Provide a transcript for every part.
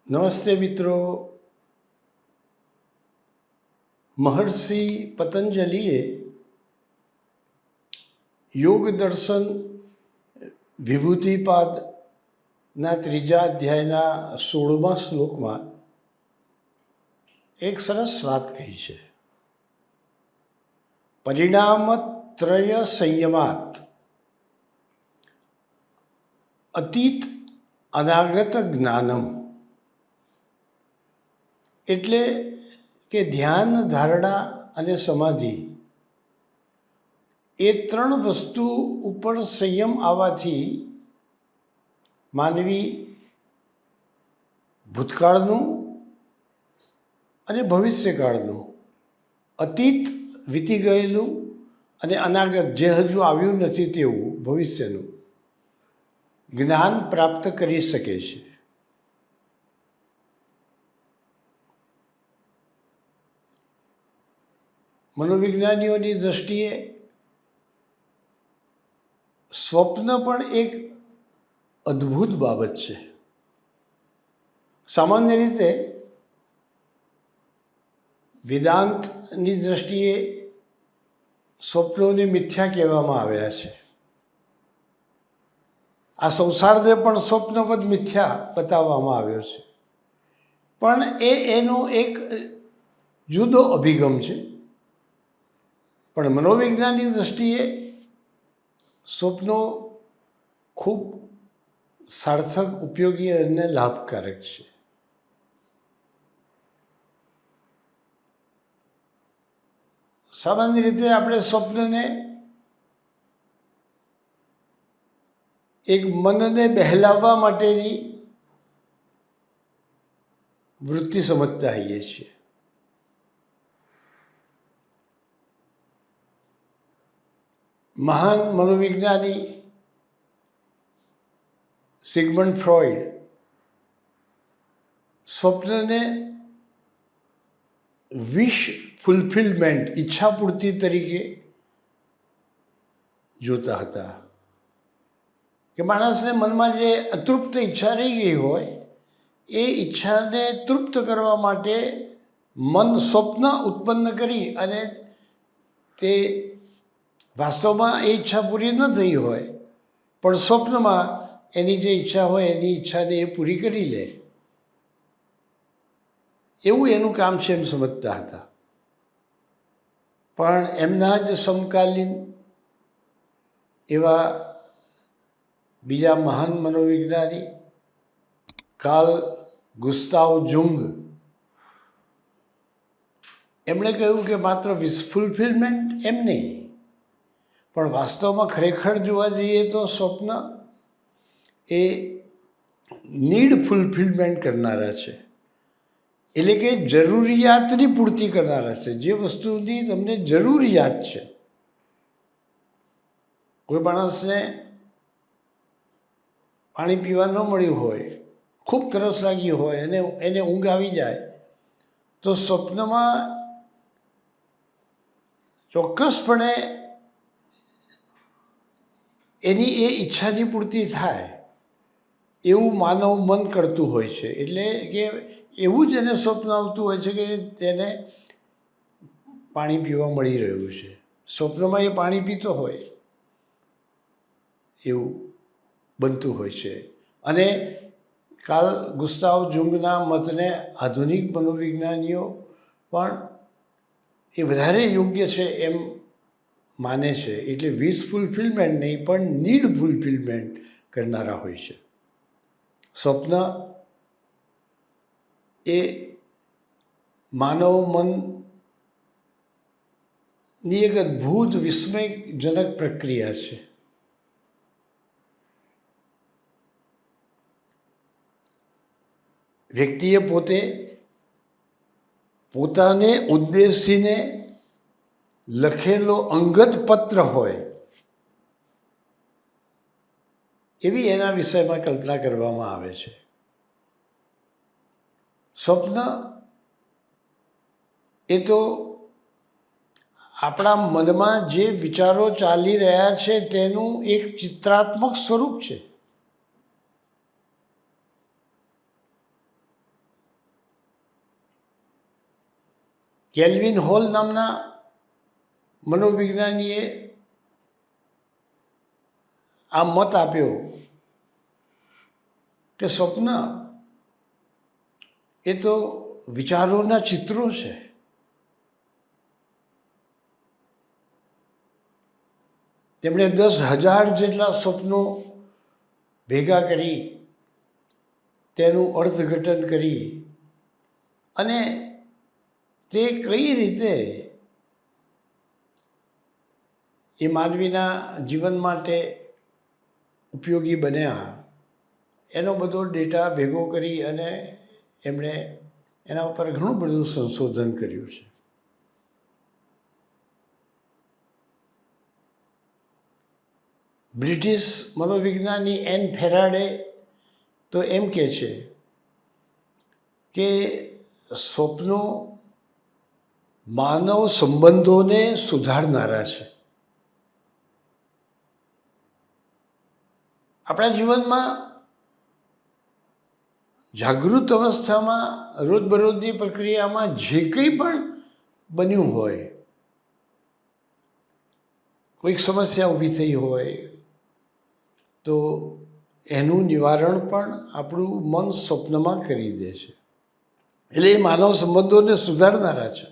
નમસ્તે મિત્રો. મહર્ષિ પતંજલિએ યોગ દર્શન વિભૂતિપાદના 3જા અધ્યાયના 16મા શ્લોકમાં એક સરસ વાત કહી છે. પરિણામત્રય સંયમાત અતીત અનાગત જ્ઞાનમ. એટલે કે ધ્યાન, ધારણા અને સમાધિ એ 3 વસ્તુ ઉપર સંયમ આવવાથી માનવી ભૂતકાળનું અને ભવિષ્યકાળનું, અતીત વીતી ગયેલું અને અનાગત જે હજુ આવ્યું નથી તેવું ભવિષ્યનું જ્ઞાન પ્રાપ્ત કરી શકે છે. મનોવિજ્ઞાનીઓની દૃષ્ટિએ સ્વપ્ન પણ એક અદ્ભુત બાબત છે. સામાન્ય રીતે વેદાંતની દૃષ્ટિએ સ્વપ્નોને મિથ્યા કહેવામાં આવ્યા છે. આ સંસારને પણ સ્વપ્નવદ મિથ્યા બતાવવામાં આવ્યો છે. પણ એનો એક જુદો અભિગમ છે. પણ મનોવિજ્ઞાનની દૃષ્ટિએ સ્વપ્નો ખૂબ સાર્થક, ઉપયોગી અને લાભકારક છે. સામાન્ય રીતે આપણે સ્વપ્નને એક મનને બહેલાવવા માટેની વૃત્તિ સમજતા હોઈએ છીએ. મહાન મનોવિજ્ઞાની સિગમન્ડ ફ્રોઈડ સ્વપ્નને વિશ ફુલફિલમેન્ટ, ઈચ્છાપૂર્તિ તરીકે જોતા હતા. કે માણસને મનમાં જે અતૃપ્ત ઈચ્છા રહી ગઈ હોય એ ઈચ્છાને તૃપ્ત કરવા માટે મન સ્વપ્ન ઉત્પન્ન કરી અને તે વાસ્તવમાં એ ઈચ્છા પૂરી ન થઈ હોય પણ સ્વપ્નમાં એની જે ઈચ્છા હોય એની ઈચ્છાને એ પૂરી કરી લે, એવું એનું કામ છે એમ સમજતા હતા. પણ એમના જ સમકાલીન એવા બીજા મહાન મનોવિજ્ઞાની કાર્લ ગુસ્તાવ જુંગ, એમણે કહ્યું કે માત્ર વિશ ફુલફિલમેન્ટ એમ નહીં, પણ વાસ્તવમાં ખરેખર જોવા જઈએ તો સ્વપ્ન એ નીડ ફુલફિલમેન્ટ કરનારા છે. એટલે કે જરૂરિયાતની પૂર્તિ કરનારા છે. જે વસ્તુની તમને જરૂરિયાત છે. કોઈ માણસને પાણી પીવા ન મળ્યું હોય, ખૂબ તરસ લાગી હોય અને એને ઊંઘ આવી જાય તો સ્વપ્નમાં ચોક્કસપણે એની એ ઈચ્છાની પૂર્તિ થાય એવું માનવ મન કરતું હોય છે. એટલે કે એવું જ એને સ્વપ્ન આવતું હોય છે કે તેને પાણી પીવા મળી રહ્યું છે. સ્વપ્નમાં એ પાણી પીતો હોય એવું બનતું હોય છે. અને કાર્લ ગુસ્તાવ જુંગના મતને આધુનિક મનોવિજ્ઞાનીઓ પણ એ વધારે યોગ્ય છે એમ માને છે. એટલે વિશ ફુલફિલમેન્ટ નહીં પણ નીડ ફુલફિલમેન્ટ કરનારા હોય છે. સ્વપ્ન એ માનવ મનની એક અદ્ભુત વિસ્મયજનક પ્રક્રિયા છે. વ્યક્તિએ પોતાને ઉદ્દેશીને લખેલો અંગત પત્ર હોય એવી એના વિષયમાં કલ્પના કરવામાં આવે છે. સ્વપ્ન એ તો આપણા મનમાં જે વિચારો ચાલી રહ્યા છે તેનું એક ચિત્રાત્મક સ્વરૂપ છે. કેલ્વિન હોલ નામના મનોવિજ્ઞાનીએ આ મત આપ્યો કે સ્વપ્ન એ તો વિચારોના ચિત્રો છે. તેમણે 10,000 જેટલા સ્વપ્નો ભેગા કરી તેનું અર્થઘટન કરી અને તે કઈ રીતે એ માનવીના જીવન માટે ઉપયોગી બન્યા એનો બધો ડેટા ભેગો કરી અને એમણે એના ઉપર ઘણું બધું સંશોધન કર્યું છે. બ્રિટિશ મનોવિજ્ઞાની એન ફેરાડે તો એમ કહે છે કે સ્વપ્નો માનવ સંબંધોને સુધારનારા છે. આપણા જીવનમાં જાગૃત અવસ્થામાં રોજબરોજની પ્રક્રિયામાં જે કંઈ પણ બન્યું હોય, કોઈક સમસ્યા ઊભી થઈ હોય તો એનું નિવારણ પણ આપણું મન સ્વપ્નમાં કરી દે છે. એટલે એ માનવ સંબંધોને સુધારનારા છે.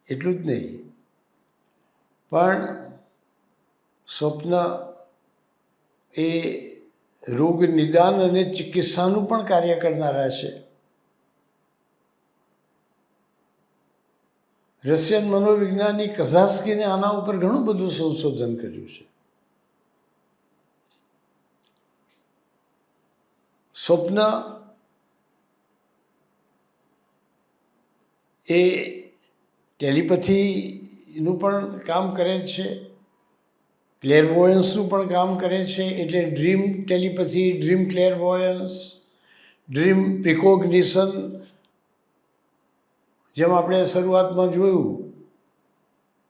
એટલું જ નહીં, પણ સ્વપ્ન એ રોગ નિદાન અને ચિકિત્સાનું પણ કાર્ય કરનારા છે. રશિયન મનોવિજ્ઞાની કઝાસ્કીને આના ઉપર ઘણું બધું સંશોધન કર્યું છે. સ્વપ્ન એ ટેલિપથીનું પણ કામ કરે છે, ક્લેરવોયન્સનું પણ કામ કરે છે. એટલે ડ્રીમ ટેલિપથી, ડ્રીમ ક્લેરવોયન્સ, ડ્રીમ પ્રિકોગ્નિશન, જેમ આપણે શરૂઆતમાં જોયું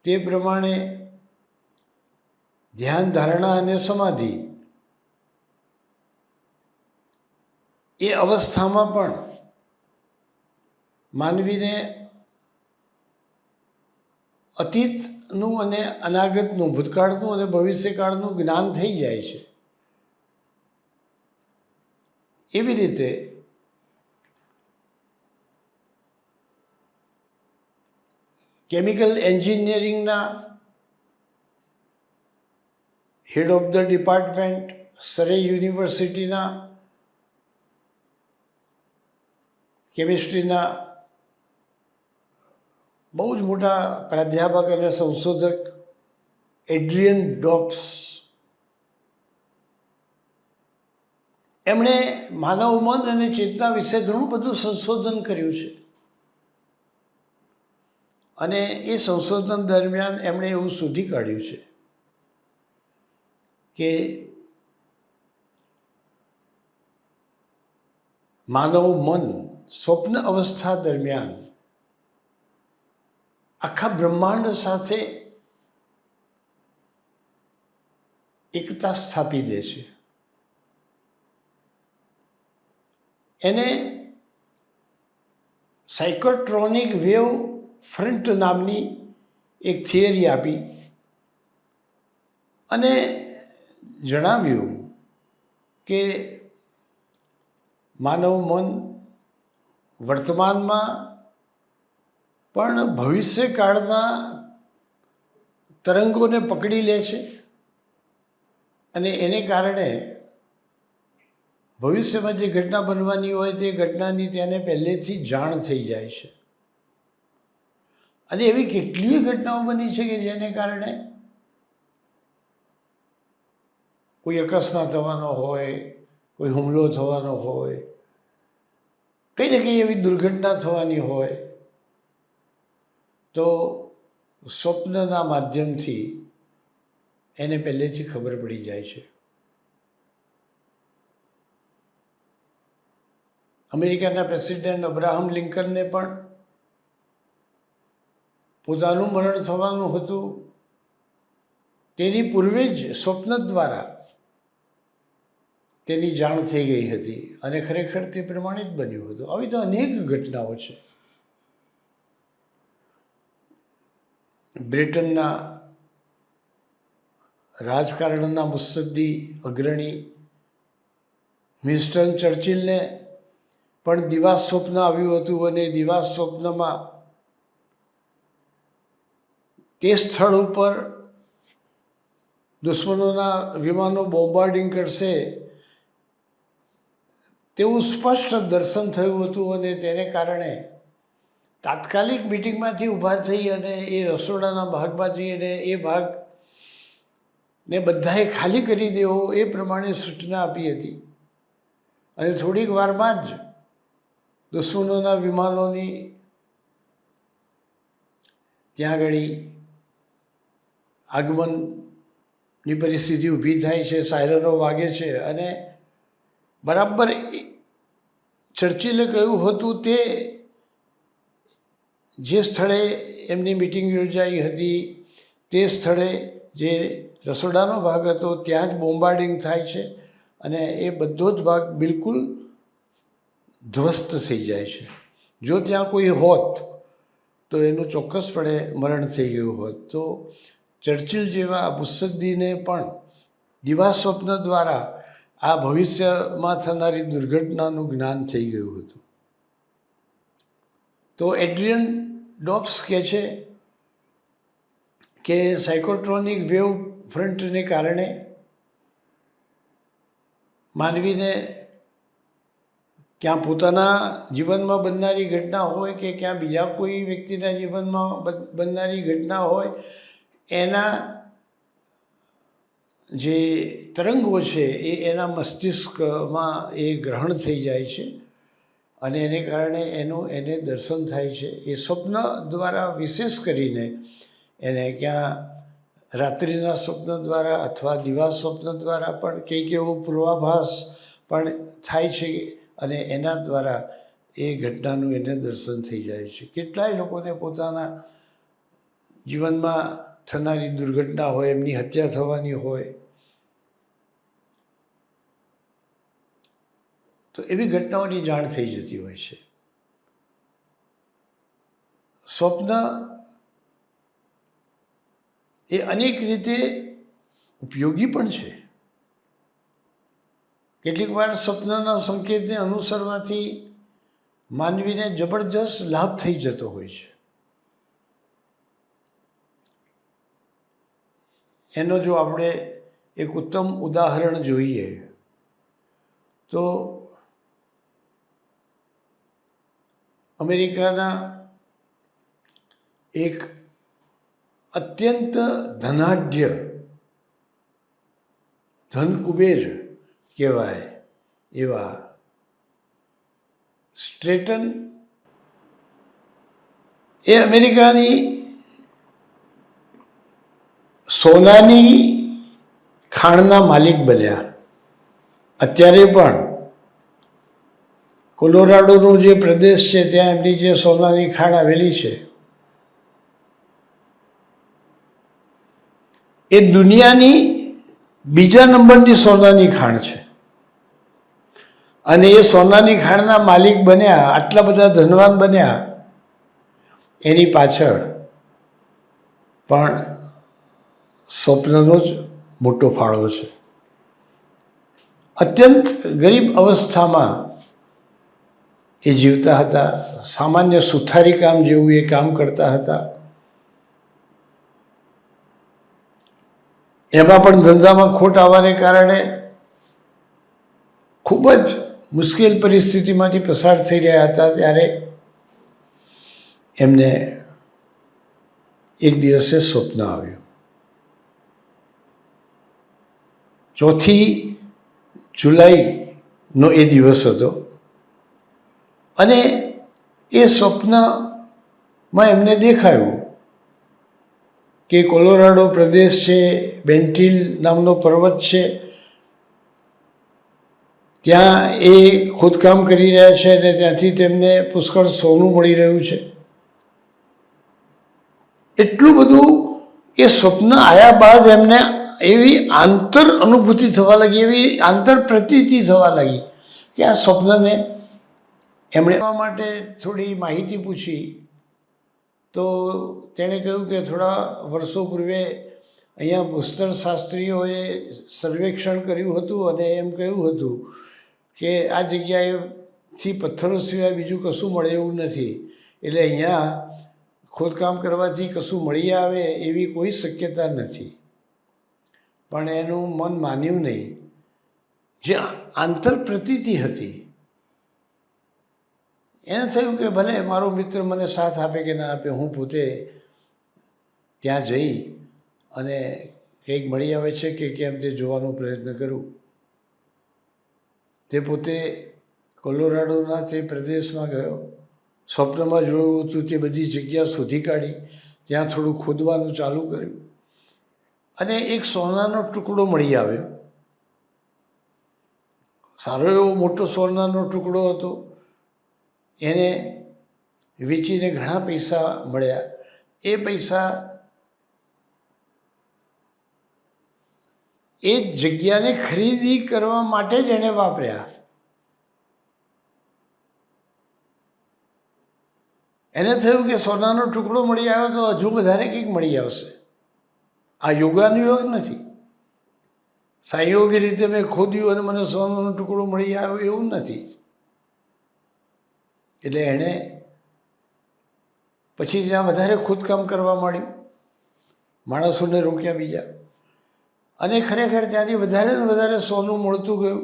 તે પ્રમાણે ધ્યાન, ધારણા અને સમાધિ એ અવસ્થામાં પણ માનવીને અતીતનું અને અનાગતનું, ભૂતકાળનું અને ભવિષ્યકાળનું જ્ઞાન થઈ જાય છે. એવી રીતે કેમિકલ એન્જિનિયરિંગના હેડ ઓફ ધ ડિપાર્ટમેન્ટ, સરે યુનિવર્સિટીના કેમિસ્ટ્રીના બહુ જ મોટા પ્રાધ્યાપક અને સંશોધક એડ્રિયન ડોપ્સ, એમણે માનવ મન અને ચેતના વિશે ઘણું બધું સંશોધન કર્યું છે. અને એ સંશોધન દરમિયાન એમણે એવું શોધી કાઢ્યું છે કે માનવ મન સ્વપ્ન અવસ્થા દરમિયાન આખા બ્રહ્માંડ સાથે એકતા સ્થાપી દે છે. એને સાયકોટ્રોનિક વેવ ફ્રન્ટ નામની એક થિયરી આપી અને જણાવ્યું કે માનવ મન વર્તમાનમાં પણ ભવિષ્યકાળના તરંગોને પકડી લે છે અને એને કારણે ભવિષ્યમાં જે ઘટના બનવાની હોય તે ઘટનાની તેને પહેલેથી જાણ થઈ જાય છે. અને એવી કેટલીય ઘટનાઓ બની છે કે જેને કારણે કોઈ અકસ્માત થવાનો હોય, કોઈ હુમલો થવાનો હોય, કંઈ ને કંઈ એવી દુર્ઘટના થવાની હોય તો સ્વપ્નના માધ્યમથી એને પહેલેથી ખબર પડી જાય છે. અમેરિકાના પ્રેસિડેન્ટ અબ્રાહમ લિંકનને પણ પોતાનું મરણ થવાનું હતું તેની પૂર્વે જ સ્વપ્ન દ્વારા તેની જાણ થઈ ગઈ હતી અને ખરેખર તે પ્રમાણે જ બન્યું હતું. આવી તો અનેક ઘટનાઓ છે. બ્રિટનના રાજકારણના મુત્સદ્દી અગ્રણી વિન્સ્ટન ચર્ચિલને પણ દિવાસ સ્વપ્ન આવ્યું હતું અને દિવાસ સ્વપ્નમાં તે સ્થળ ઉપર દુશ્મનોના વિમાનો બોમ્બાર્ડિંગ કરશે તેવું સ્પષ્ટ દર્શન થયું હતું અને તેને કારણે તાત્કાલિક મિટિંગમાંથી ઊભા થઈ અને એ રસોડાના ભાગમાં જઈ અને એ ભાગને બધાએ ખાલી કરી દેવો એ પ્રમાણે સૂચના આપી હતી અને થોડીક વારમાં જ દુશ્મનોના વિમાનોની ત્યાં આગળ આગમનની પરિસ્થિતિ ઊભી થાય છે, સાયરનો વાગે છે અને બરાબર ચર્ચિલે કહ્યું હતું તે જે સ્થળે એમની મિટિંગ યોજાઈ હતી તે સ્થળે જે રસોડાનો ભાગ હતો ત્યાં જ બોમ્બાર્ડિંગ થાય છે અને એ બધો જ ભાગ બિલકુલ ધ્વસ્ત થઈ જાય છે. જો ત્યાં કોઈ હોત તો એનું ચોક્કસપણે મરણ થઈ ગયું હોત. તો ચર્ચિલ જેવા મુત્સદ્દીને પણ દિવા સ્વપ્ન દ્વારા આ ભવિષ્યમાં થનારી દુર્ઘટનાનું જ્ઞાન થઈ ગયું હતું. તો એડ્રિયન ડોબ્સ કહે છે કે સાયકોટ્રોનિક વેવ ફ્રન્ટને કારણે માનવીને ક્યાં પોતાના જીવનમાં બનનારી ઘટના હોય કે ક્યાં બીજા કોઈ વ્યક્તિના જીવનમાં બનનારી ઘટના હોય એના જે તરંગો છે એ એના મસ્તિષ્કમાં એ ગ્રહણ થઈ જાય છે અને એને કારણે એને દર્શન થાય છે. એ સ્વપ્ન દ્વારા વિશેષ કરીને એને ક્યાં રાત્રિના સ્વપ્ન દ્વારા અથવા દિવા સ્વપ્ન દ્વારા પણ કંઈક એવો પૂર્વાભાસ પણ થાય છે અને એના દ્વારા એ ઘટનાનું એને દર્શન થઈ જાય છે. કેટલાય લોકોને પોતાના જીવનમાં થનારી દુર્ઘટના હોય, એમની હત્યા થવાની હોય, તો એવી ઘટનાઓની જાણ થઈ જતી હોય છે. સ્વપ્ન એ અનેક રીતે ઉપયોગી પણ છે. કેટલીક વાર સ્વપ્નના સંકેતને અનુસરવાથી માનવીને જબરજસ્ત લાભ થઈ જતો હોય છે. એનો જો આપણે એક ઉત્તમ ઉદાહરણ જોઈએ તો અમેરિકાના એક અત્યંત ધનાઢ્ય ધનકુબેર કહેવાય એવા સ્ટ્રેટન એ અમેરિકાની સોનાની ખાણના માલિક બન્યા. અત્યારે પણ કોલોરાડોનો જે પ્રદેશ છે ત્યાં એમની જે સોનાની ખાણ આવેલી છે એ દુનિયાની બીજા નંબરની સોનાની ખાણ છે અને એ સોનાની ખાણના માલિક બન્યા, આટલા બધા ધનવાન બન્યા, એની પાછળ પણ સ્વપ્નનો જ મોટો ફાળો છે. અત્યંત ગરીબ અવસ્થામાં એ જીવતા હતા. સામાન્ય સુથારી કામ જેવું એ કામ કરતા હતા. એમાં પણ ધંધામાં ખોટ આવવાને કારણે ખૂબ જ મુશ્કેલ પરિસ્થિતિમાંથી પસાર થઈ રહ્યા હતા. ત્યારે એમને એક દિવસે સ્વપ્ન આવ્યું. 4 જુલાઈનો એ દિવસ હતો અને એ સ્વપ્નમાં એમને દેખાયું કે કોલોરાડો પ્રદેશ છે, બેન્ટિલ નામનો પર્વત છે, ત્યાં એ ખોદકામ કરી રહ્યા છે અને ત્યાંથી તેમને પુષ્કળ સોનું મળી રહ્યું છે. એટલું બધું એ સ્વપ્ન આવ્યા બાદ એમને એવી આંતર અનુભૂતિ થવા લાગી, એવી આંતર પ્રતીતિ થવા લાગી કે આ સ્વપ્નને એમણે માટે થોડી માહિતી પૂછી તો તેણે કહ્યું કે થોડા વર્ષો પૂર્વે અહીંયા ભૂસ્તર શાસ્ત્રીઓએ સર્વેક્ષણ કર્યું હતું અને એમ કહ્યું હતું કે આ જગ્યાએથી પથ્થરો સિવાય બીજું કશું મળે એવું નથી, એટલે અહીંયા ખોદકામ કરવાથી કશું મળી આવે એવી કોઈ શક્યતા નથી. પણ એનું મન માન્યું નહીં. જે આંતરપ્રતીતિ હતી, એને થયું કે ભલે મારો મિત્ર મને સાથ આપે કે ના આપે, હું પોતે ત્યાં જઈ અને કંઈક મળી આવે છે કે કેમ તે જોવાનો પ્રયત્ન કરું. તે પોતે કોલોરાડોના તે પ્રદેશમાં ગયો. સ્વપ્નમાં જોયું હતું તે બધી જગ્યા શોધી કાઢી, ત્યાં થોડું ખોદવાનું ચાલુ કર્યું અને એક સોનાનો ટુકડો મળી આવ્યો. સારો એવો મોટો સોનાનો ટુકડો હતો. એને વેચીને ઘણા પૈસા મળ્યા. એ પૈસા એ જગ્યાને ખરીદી કરવા માટે જ એણે વાપર્યા. એને થયું કે સોનાનો ટુકડો મળી આવ્યો તો હજુ વધારે કંઈક મળી આવશે. આ યોગાનુયોગ નથી. સંયોગી રીતે મેં ખોદ્યું અને મને સોનાનો ટુકડો મળી આવ્યો એવું નથી. એટલે એણે પછી ત્યાં વધારે ખોદકામ કરવા માંડ્યું. માણસોને રોક્યા બીજા, અને ખરેખર ત્યાંથી વધારે ને વધારે સોનું મળતું ગયું.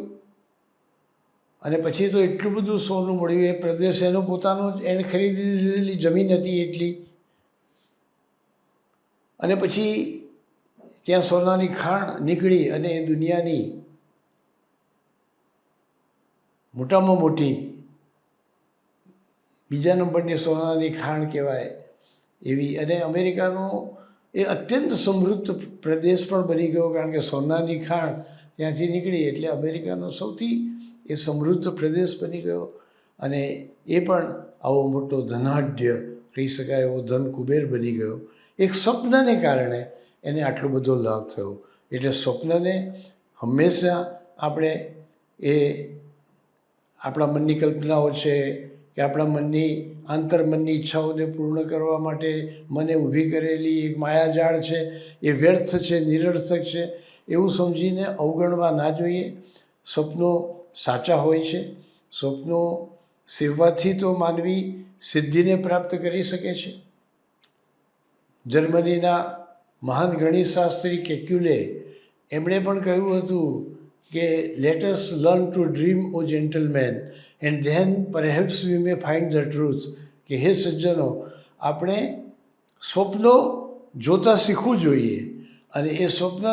અને પછી તો એટલું બધું સોનું મળ્યું. એ પ્રદેશ એનો પોતાનો એને ખરીદી લીધેલી જમીન હતી એટલી. અને પછી ત્યાં સોનાની ખાણ નીકળી અને એ દુનિયાની મોટામાં મોટી બીજા નંબરની સોનાની ખાણ કહેવાય એવી. અને અમેરિકાનો એ અત્યંત સમૃદ્ધ પ્રદેશ પણ બની ગયો, કારણ કે સોનાની ખાણ ત્યાંથી નીકળી એટલે અમેરિકાનો સૌથી એ સમૃદ્ધ પ્રદેશ બની ગયો. અને એ પણ આવો મોટો ધનાઢ્ય કહી શકાય એવો ધન કુબેર બની ગયો. એક સ્વપ્નને કારણે એને આટલો બધો લાભ થયો. એટલે સ્વપ્નને હંમેશા આપણે એ આપણા મનની કલ્પનાઓ છે કે આપણા મનની આંતરમનની ઈચ્છાઓને પૂર્ણ કરવા માટે મને ઊભી કરેલી એક માયાજાળ છે, એ વ્યર્થ છે, નિરર્થક છે એવું સમજીને અવગણવા ના જોઈએ. સ્વપ્નો સાચા હોય છે. સ્વપ્નો સેવવાથી તો માનવી સિદ્ધિને પ્રાપ્ત કરી શકે છે. જર્મનીના મહાન ગણિતશાસ્ત્રી કેક્યુલે એમણે પણ કહ્યું હતું કે let us learn to dream O gentlemen and then perhaps we may find the truth. કે હે સજ્જનો, આપણે સ્વપ્નો જોતા શીખવું જોઈએ, અને એ સ્વપ્ન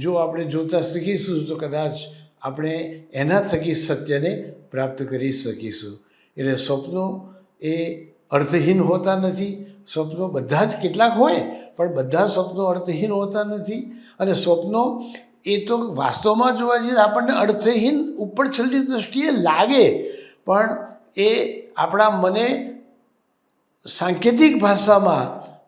જો આપણે જોતા શીખીશું તો કદાચ આપણે એના થકી સત્યને પ્રાપ્ત કરી શકીશું. એટલે સ્વપ્નો એ અર્થહીન હોતા નથી. સ્વપ્નો બધા જ કેટલાક હોય, પણ બધા સ્વપ્નો અર્થહીન હોતા નથી. અને સ્વપ્નો એ તો વાસ્તવમાં જોવા જઈએ આપણને અર્થહીન ઉપર છેલ્લી દૃષ્ટિએ લાગે, પણ એ આપણા મને સાંકેતિક ભાષામાં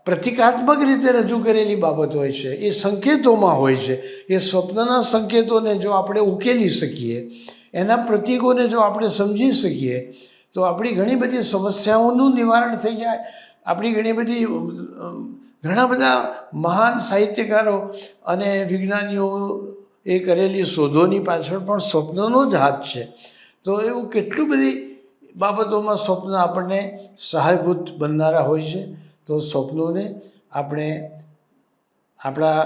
પ્રતિકાત્મક રીતે રજૂ કરેલી બાબત હોય છે. એ સંકેતોમાં હોય છે. એ સ્વપ્નના સંકેતોને જો આપણે ઉકેલી શકીએ, એના પ્રતીકોને જો આપણે સમજી શકીએ, તો આપણી ઘણી બધી સમસ્યાઓનું નિવારણ થઈ જાય. આપણી ઘણા બધા મહાન સાહિત્યકારો અને વિજ્ઞાનીઓ એ કરેલી શોધોની પાછળ પણ સ્વપ્નનો જ હાથ છે. તો એવું કેટલું બધી બાબતોમાં સ્વપ્ન આપણને સહાયભૂત બનનારા હોય છે. તો સ્વપ્નોને આપણે આપણા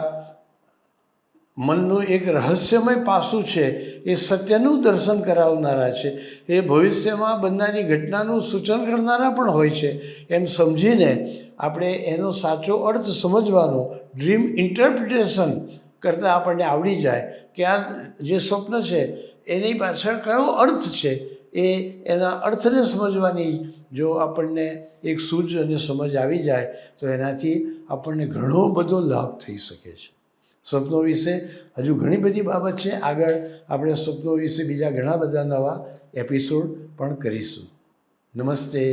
મનનું એક રહસ્યમય પાસું છે, એ સત્યનું દર્શન કરાવનારા છે. એ ભવિષ્યમાં બનનારી ઘટનાનું સૂચન કરનારા પણ હોય છે. એમ સમજીને આપણે એનો સાચો અર્થ સમજવાનો, ડ્રીમ ઇન્ટરપ્રિટેશન કરતાં આપણને આવડી જાય કે આ જે સ્વપ્ન છે એની પાછળ કયો અર્થ છે, એના અર્થને સમજવાની જો આપણને એક સૂઝ અને સમજ આવી જાય તો એનાથી આપણને ઘણો બધો લાભ થઈ શકે છે. સ્વપ્નો વિશે હજુ ઘણી બધી બાબત છે. આગળ આપણે સ્વપ્નો વિશે બીજા ઘણા બધા નવા એપિસોડ પણ કરીશું. નમસ્તે.